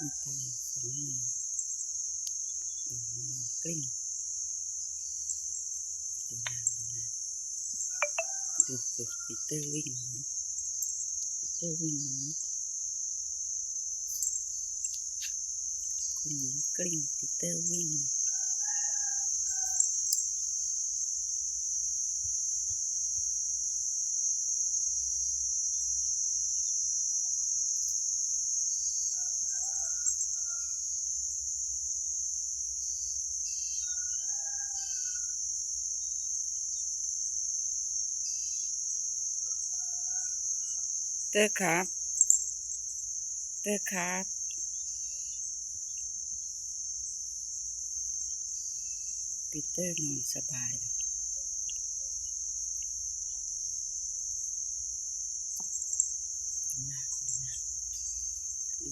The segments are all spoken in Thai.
ไม่ตายสองแมวเดินมานอนกลิ้งดูนางดูปีเตอร์วิ่งหนีคุณหญิงกลิ้งปีเตอร์วิ่งเตอร์ครับปีเตอร์นอนสบายเลยดูนะดู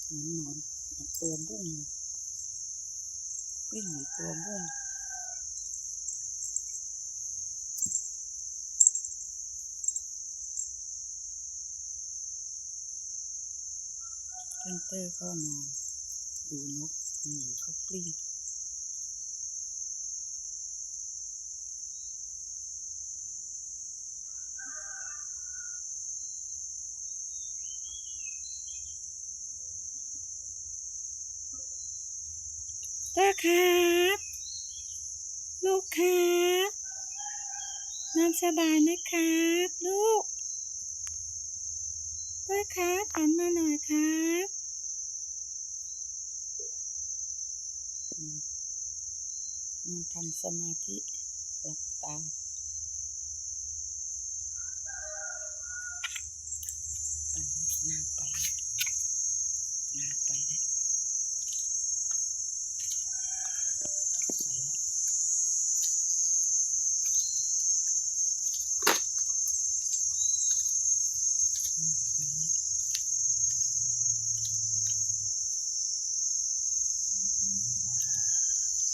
มันนอนตัวบุ้งกลิ้งเหมือนตัวบุ้งเตอร์ก็นอนดูนกคุณหญิงก็กลิ้งเตอร์ครับลูกครับนอนสบายนะครับลูกเตอร์ครับหันมาหน่อยครับนอนทำสมาธิหลับตาไปแล้วนางไปแล้ว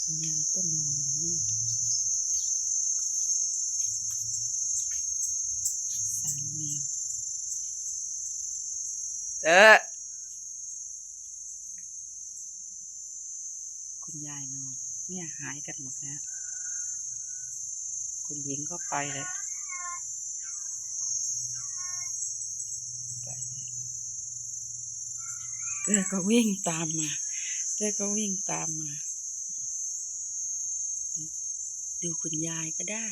คุณยายก็นอนอยู่นี่สามแมวคุณยายนอนเนี่ยหายกันหมดแล้วคุณหญิงก็ไปเลยเต้ก็วิ่งตามมาดูคุณยายก็ได้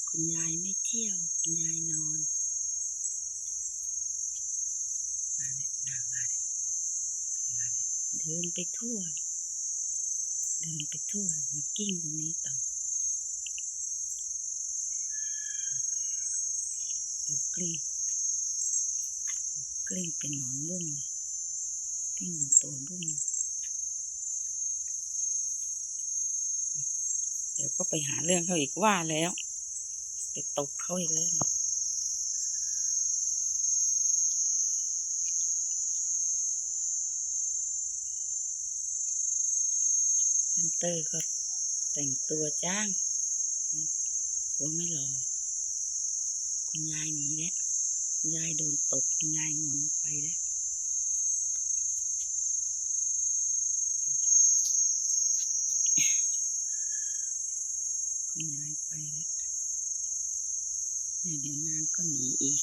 คุณยายไม่เที่ยวคุณยายนอนมาเลยนางมาเลยเดินไปทั่วมากิ้งตรงนี้ต่อดูกลิ้งเป็นหนอนบุ้งเลยกลิ้งเป็นตัวบุ้งเดี๋ยวก็ไปหาเรื่องเขาอีกว่าแล้วไปตบเขาอีกแล้วท่านเตอร์ก็แต่งตัวจ้างกลัวไม่รอคุณยายหนีแล้วคุณยายโดนตบคุณยายงอนไปแล้วคุณยายไปแล้วเดี๋ยวนางก็หนีอีก